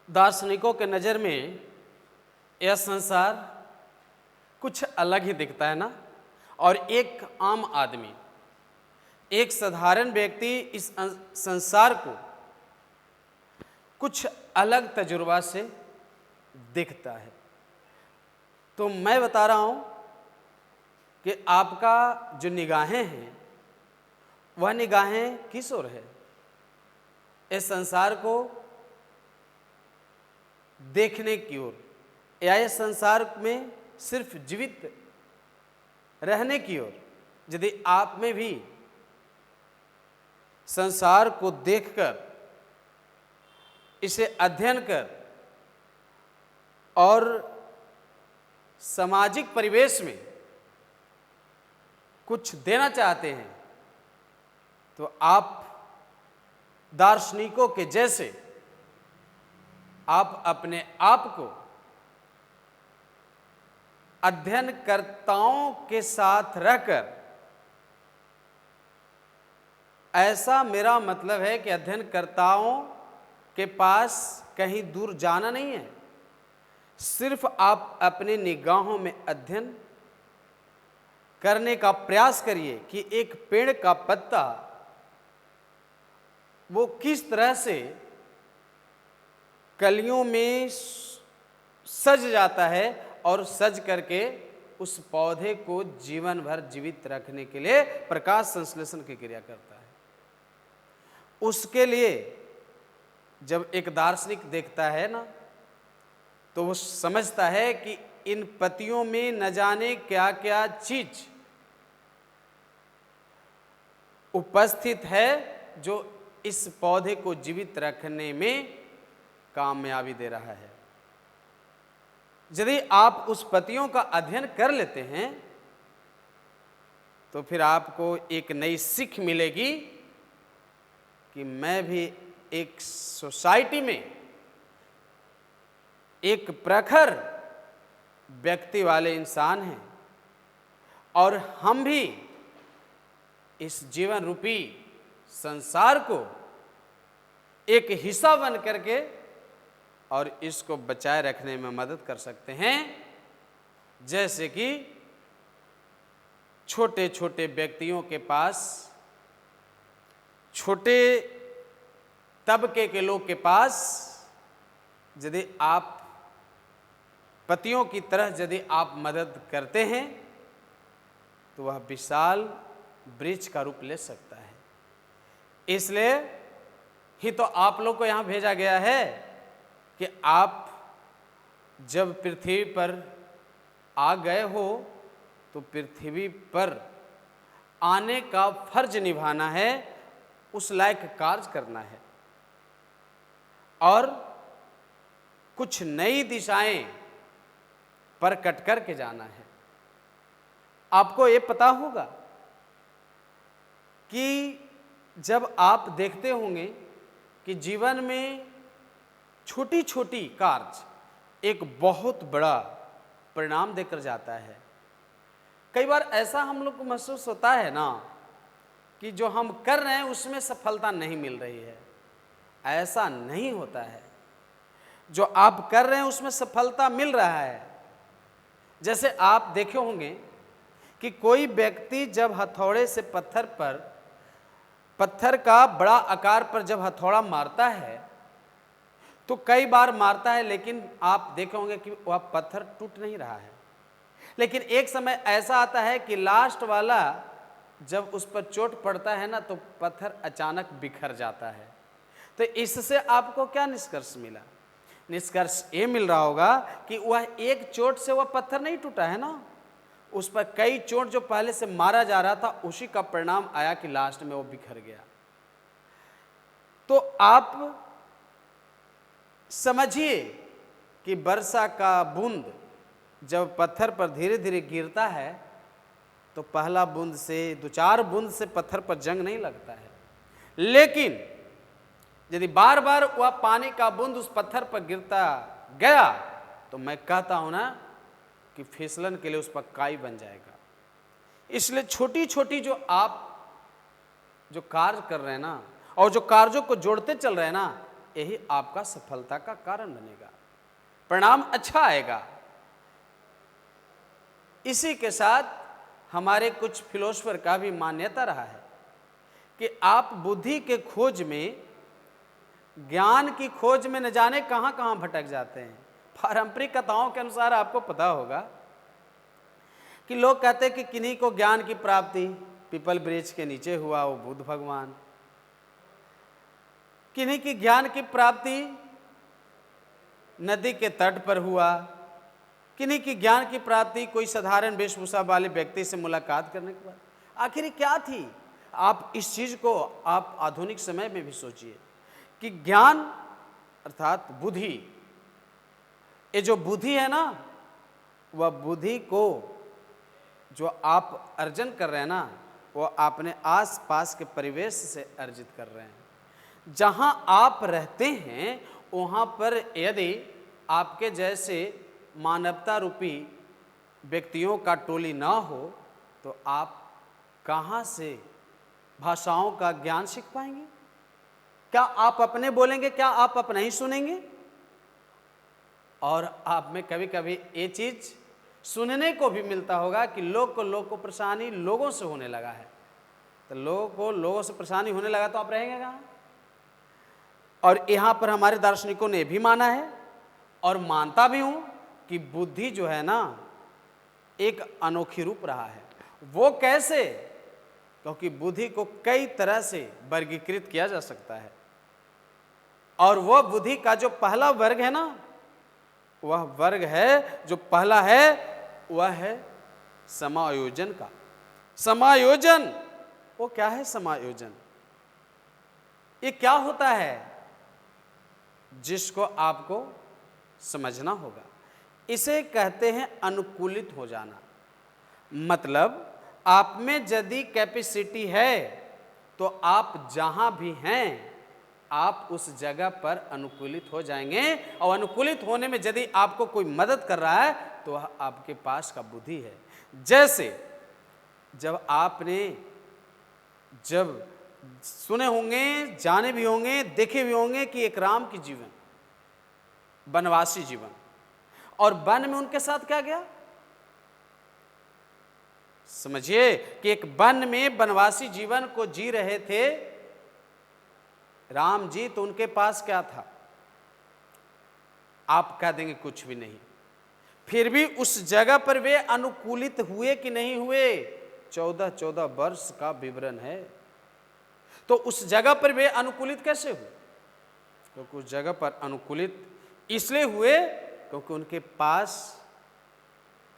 दार्शनिकों के नज़र में यह संसार कुछ अलग ही दिखता है ना। और एक आम आदमी, एक साधारण व्यक्ति इस संसार को कुछ अलग तजुर्बा से दिखता है। तो मैं बता रहा हूं कि आपका जो निगाहें हैं वह निगाहें किस ओर है? इस संसार को देखने की ओर, या इस संसार में सिर्फ जीवित रहने की ओर? यदि आप में भी संसार को देखकर, इसे अध्ययन कर और सामाजिक परिवेश में कुछ देना चाहते हैं, तो आप दार्शनिकों के जैसे आप अपने आप को अध्ययनकर्ताओं के साथ रहकर, ऐसा मेरा मतलब है कि अध्ययनकर्ताओं के पास कहीं दूर जाना नहीं है, सिर्फ आप अपने निगाहों में अध्ययन करने का प्रयास करिए कि एक पेड़ का पत्ता वो किस तरह से कलियों में सज जाता है और सज करके उस पौधे को जीवन भर जीवित रखने के लिए प्रकाश संश्लेषण की क्रिया करता है। उसके लिए जब एक दार्शनिक देखता है ना, तो वो समझता है कि इन पत्तियों में न जाने क्या क्या चीज उपस्थित है जो इस पौधे को जीवित रखने में कामयाबी दे रहा है। यदि आप उस पत्तियों का अध्ययन कर लेते हैं तो फिर आपको एक नई सीख मिलेगी कि मैं भी एक सोसाइटी में एक प्रखर व्यक्ति वाले इंसान हैं, और हम भी इस जीवन रूपी संसार को एक हिस्सा बन करके और इसको बचाए रखने में मदद कर सकते हैं। जैसे कि छोटे छोटे व्यक्तियों के पास, छोटे तबके के लोग के पास यदि आप पतियों की तरह यदि आप मदद करते हैं तो वह विशाल वृक्ष का रूप ले सकता है। इसलिए ही तो आप लोग को यहाँ भेजा गया है कि आप जब पृथ्वी पर आ गए हो तो पृथ्वी पर आने का फर्ज निभाना है, उस लायक कार्य करना है और कुछ नई दिशाएं प्रकट करके जाना है। आपको ये पता होगा कि जब आप देखते होंगे कि जीवन में छोटी छोटी कार्य एक बहुत बड़ा परिणाम देकर जाता है। कई बार ऐसा हम लोग को महसूस होता है ना कि जो हम कर रहे हैं उसमें सफलता नहीं मिल रही है। ऐसा नहीं होता है, जो आप कर रहे हैं उसमें सफलता मिल रहा है। जैसे आप देखे होंगे कि कोई व्यक्ति जब हथौड़े से पत्थर का बड़ा आकार पर जब हथौड़ा मारता है तो कई बार मारता है, लेकिन आप देखे होंगे कि वह पत्थर टूट नहीं रहा है। लेकिन एक समय ऐसा आता है कि लास्ट वाला जब उस पर चोट पड़ता है ना तो पत्थर अचानक बिखर जाता है। तो इससे आपको क्या निष्कर्ष मिला? निष्कर्ष ये मिल रहा होगा कि वह एक चोट से वह पत्थर नहीं टूटा है ना, उस पर कई चोट जो पहले से मारा जा रहा था उसी का परिणाम आया कि लास्ट में वो बिखर गया। तो आप समझिए कि वर्षा का बूंद जब पत्थर पर धीरे धीरे गिरता है तो पहला बूंद से, दो चार बूंद से पत्थर पर जंग नहीं लगता है, लेकिन यदि बार बार वह पानी का बूंद उस पत्थर पर गिरता गया तो मैं कहता हूं ना कि फिसलन के लिए उस पर काई बन जाएगा। इसलिए छोटी छोटी जो आप जो कार्य कर रहे हैं ना, और जो कार्यों को जोड़ते चल रहे हैं ना, यही आपका सफलता का कारण बनेगा, परिणाम अच्छा आएगा। इसी के साथ हमारे कुछ फिलोसफर का भी मान्यता रहा है कि आप बुद्धि के खोज में, ज्ञान की खोज में न जाने कहां कहां भटक जाते हैं। पारंपरिक कथाओं के अनुसार आपको पता होगा कि लोग कहते हैं कि किन्हीं को ज्ञान की प्राप्ति पीपल वृक्ष के नीचे हुआ, वो बुद्ध भगवान। किन्हीं की ज्ञान की प्राप्ति नदी के तट पर हुआ, किन्हीं की ज्ञान की प्राप्ति कोई साधारण वेशभूषा वाले व्यक्ति से मुलाकात करने के बाद। आखिर क्या थी? आप इस चीज को आप आधुनिक समय में भी सोचिए कि ज्ञान अर्थात बुद्धि, ये जो बुद्धि है ना, वह बुद्धि को जो आप अर्जन कर रहे हैं ना, वो अपने आस पास के परिवेश से अर्जित कर रहे हैं। जहां आप रहते हैं वहां पर यदि आपके जैसे मानवता रूपी व्यक्तियों का टोली ना हो तो आप कहां से भाषाओं का ज्ञान सीख पाएंगे? क्या आप अपने बोलेंगे? क्या आप अपना ही सुनेंगे? और आप में कभी कभी ये चीज सुनने को भी मिलता होगा कि लोग को परेशानी लोगों से होने लगा है, तो लोगों से परेशानी होने लगा तो आप रहेंगे कहाँ? और यहाँ पर हमारे दार्शनिकों ने भी माना है और मानता भी हूँ कि बुद्धि जो है ना एक अनोखी रूप रहा है। वो कैसे? क्योंकि बुद्धि को कई तरह से वर्गीकृत किया जा सकता है, और वह बुद्धि का जो पहला वर्ग है ना, वह वर्ग है जो पहला है वह है समायोजन का। समायोजन, वो क्या है समायोजन? ये क्या होता है जिसको आपको समझना होगा। इसे कहते हैं अनुकूलित हो जाना। मतलब आप में यदि कैपेसिटी है तो आप जहां भी हैं आप उस जगह पर अनुकूलित हो जाएंगे, और अनुकूलित होने में यदि आपको कोई मदद कर रहा है तो वह आपके पास का बुद्धि है। जैसे जब आपने जब सुने होंगे, जाने भी होंगे, देखे भी होंगे कि एक राम की जीवन, वनवासी जीवन, और वन में उनके साथ क्या गया? समझिए कि एक वन में वनवासी जीवन को जी रहे थे राम जी, तो उनके पास क्या था? आप कह देंगे कुछ भी नहीं। फिर भी उस जगह पर वे अनुकूलित हुए कि नहीं हुए? 14 वर्ष का विवरण है। तो उस जगह पर वे अनुकूलित कैसे हुए? क्योंकि उस जगह पर अनुकूलित इसलिए हुए क्योंकि उनके पास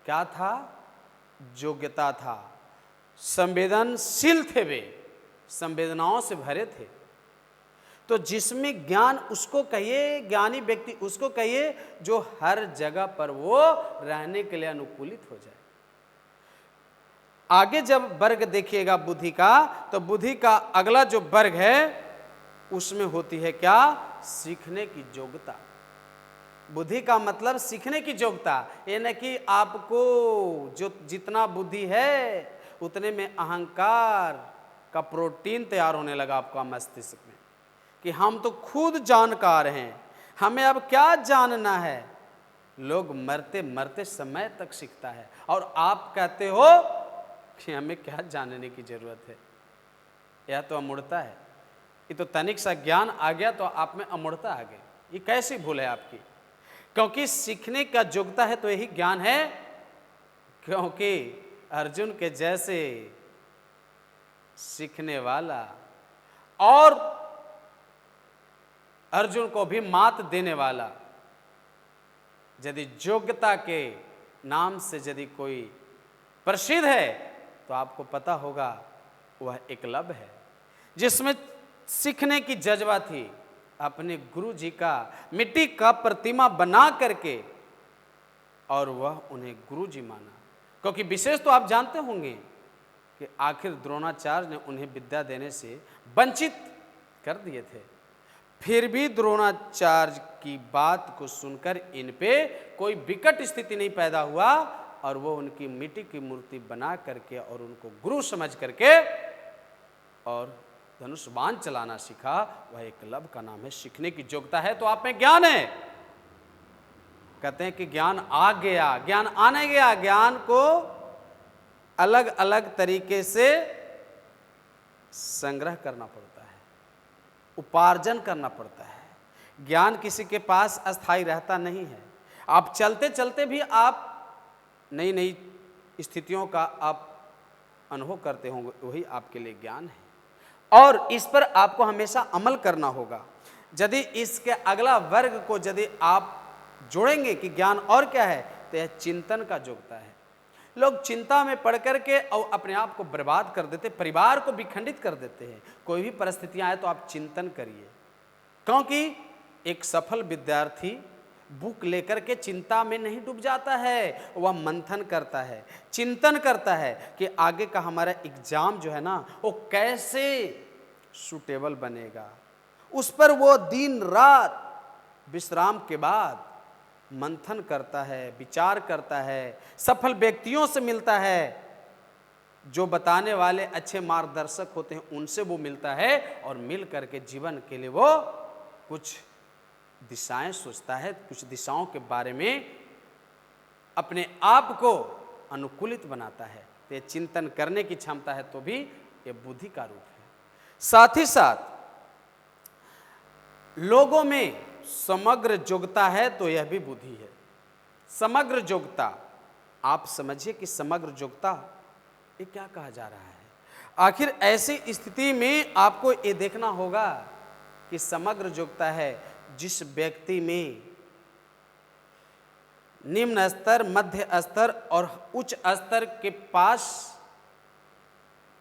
क्या था? योग्यता था, संवेदनशील थे, वे संवेदनाओं से भरे थे। तो जिसमें ज्ञान उसको कहिए, ज्ञानी व्यक्ति उसको कहिए जो हर जगह पर वो रहने के लिए अनुकूलित हो जाए। आगे जब वर्ग देखिएगा बुद्धि का, तो बुद्धि का अगला जो वर्ग है उसमें होती है क्या? सीखने की योग्यता। बुद्धि का मतलब सीखने की योग्यता। ये न कि आपको जो जितना बुद्धि है उतने में अहंकार का प्रोटीन तैयार होने लगा आपका मस्तिष्क में कि हम तो खुद जानकार हैं, हमें अब क्या जानना है। लोग मरते मरते समय तक सीखता है और आप कहते हो कि हमें क्या जानने की जरूरत है। यह तो अमूढ़ता है। ये तो तनिक सा ज्ञान आ गया तो आप में अमूढ़ता आ गई। ये कैसी भूल है आपकी? क्योंकि सीखने का योग्यता है तो यही ज्ञान है। क्योंकि अर्जुन के जैसे सीखने वाला और अर्जुन को भी मात देने वाला, यदि योग्यता के नाम से यदि कोई प्रसिद्ध है तो आपको पता होगा वह एकलव्य है, जिसमें सीखने की जज्बा थी। अपने गुरु जी का मिट्टी का प्रतिमा बना करके और वह उन्हें गुरु जी माना। क्योंकि विशेष तो आप जानते होंगे कि आखिर द्रोणाचार्य ने उन्हें विद्या देने से वंचित कर दिए थे। फिर भी द्रोणाचार्य की बात को सुनकर इन पे कोई विकट स्थिति नहीं पैदा हुआ और वो उनकी मिट्टी की मूर्ति बना करके और उनको गुरु समझ करके और धनुष बाण चलाना सीखा, वह एकलव्य का नाम है। सीखने की योग्यता है तो आप में ज्ञान है। कहते हैं कि ज्ञान आ गया, ज्ञान आने गया। ज्ञान को अलग अलग तरीके से संग्रह करना पड़ता है, उपार्जन करना पड़ता है। ज्ञान किसी के पास अस्थायी रहता नहीं है। आप चलते चलते भी आप नई नई स्थितियों का आप अनुभव करते होंगे, वही आपके लिए ज्ञान है। और इस पर आपको हमेशा अमल करना होगा। यदि इसके अगला वर्ग को यदि आप जोड़ेंगे कि ज्ञान और क्या है, तो यह चिंतन का योग्यता है। लोग चिंता में पड़ करके और अपने आप को बर्बाद कर देते, परिवार को विखंडित कर देते हैं। कोई भी परिस्थितियां आए तो आप चिंतन करिए, क्योंकि एक सफल विद्यार्थी बुक लेकर के चिंता में नहीं डूब जाता है, वह मंथन करता है, चिंतन करता है कि आगे का हमारा एग्जाम जो है ना, वो कैसे सूटेबल बनेगा। उस पर वो दिन रात विश्राम के बाद मंथन करता है, विचार करता है, सफल व्यक्तियों से मिलता है, जो बताने वाले अच्छे मार्गदर्शक होते हैं उनसे वो मिलता है, और मिल करके जीवन के लिए वो कुछ दिशाएं सोचता है, कुछ दिशाओं के बारे में अपने आप को अनुकूलित बनाता है। तो ये चिंतन करने की क्षमता है, तो भी ये बुद्धि का रूप है। साथ ही साथ लोगों में समग्र योग्यता है, तो यह भी बुद्धि है। समग्र योग्यता, आप समझिए कि समग्र योग्यता ये क्या कहा जा रहा है। आखिर ऐसी स्थिति में आपको ये देखना होगा कि समग्र योग्यता है जिस व्यक्ति में निम्न स्तर, मध्य स्तर और उच्च स्तर के पास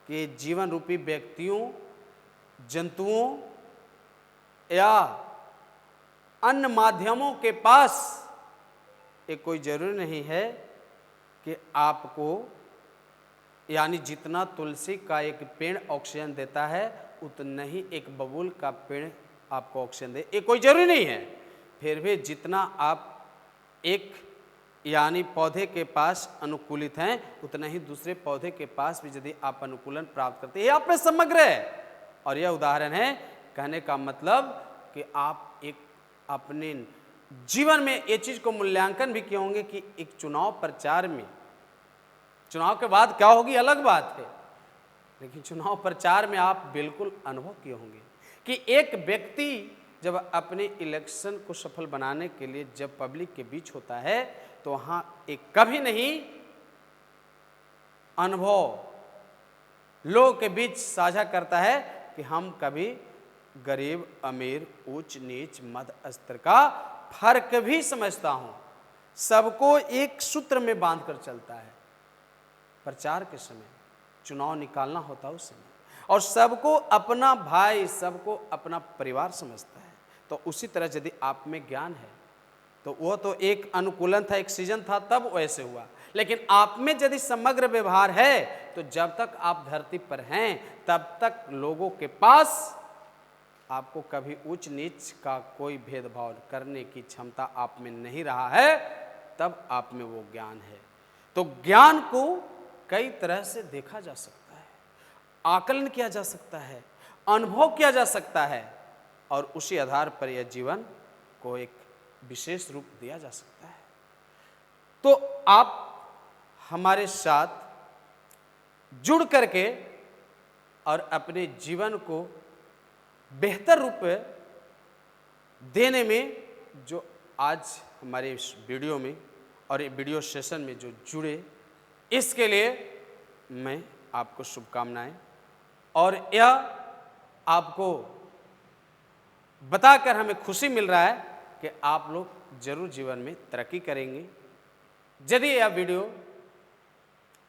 के जीवन रूपी व्यक्तियों, जंतुओं या अन्य माध्यमों के पास, ये कोई जरूरी नहीं है कि आपको, यानी जितना तुलसी का एक पेड़ ऑक्सीजन देता है उतना ही एक बबूल का पेड़ आपको ऑक्सीजन दे, ये कोई जरूरी नहीं है। फिर भी जितना आप एक यानी पौधे के पास अनुकूलित हैं, उतना ही दूसरे पौधे के पास भी यदि आप अनुकूलन प्राप्त करते हैं, ये आप में समग्र है। और यह उदाहरण है, कहने का मतलब कि आप एक अपने जीवन में ये चीज को मूल्यांकन भी किए होंगे कि एक चुनाव प्रचार में, चुनाव के बाद क्या होगी अलग बात है, लेकिन चुनाव प्रचार में आप बिल्कुल अनुभव किए होंगे कि एक व्यक्ति जब अपने इलेक्शन को सफल बनाने के लिए जब पब्लिक के बीच होता है, तो वहां एक कभी नहीं अनुभव लोगों के बीच साझा करता है कि हम कभी गरीब अमीर, उच्च नीच, मध्य स्तर का फर्क भी समझता हूं। सबको एक सूत्र में बांधकर चलता है। प्रचार के समय, चुनाव निकालना होता है उस समय, और सबको अपना भाई, सबको अपना परिवार समझता है। तो उसी तरह यदि आप में ज्ञान है, तो वो तो एक अनुकूलन था, एक सीजन था, तब वैसे हुआ। लेकिन आप में यदि समग्र व्यवहार है, तो जब तक आप धरती पर हैं तब तक लोगों के पास आपको कभी उच्च नीच का कोई भेदभाव करने की क्षमता आप में नहीं रहा है, तब आप में वो ज्ञान है। तो ज्ञान को कई तरह से देखा जा सकता है, आकलन किया जा सकता है, अनुभव किया जा सकता है, और उसी आधार पर यह जीवन को एक विशेष रूप दिया जा सकता है। तो आप हमारे साथ जुड़ करके और अपने जीवन को बेहतर रूप देने में, जो आज हमारे इस वीडियो में और ये वीडियो सेशन में जो जुड़े, इसके लिए मैं आपको शुभकामनाएं, और यह आपको बताकर हमें खुशी मिल रहा है कि आप लोग जरूर जीवन में तरक्की करेंगे। यदि यह वीडियो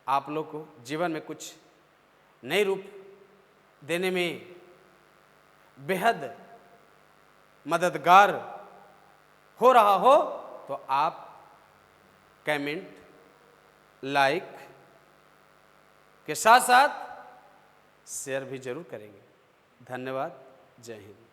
आप लोग को जीवन में कुछ नए रूप देने में बेहद मददगार हो रहा हो, तो आप कमेंट, लाइक के साथ साथ शेयर भी जरूर करेंगे। धन्यवाद। जय हिंद।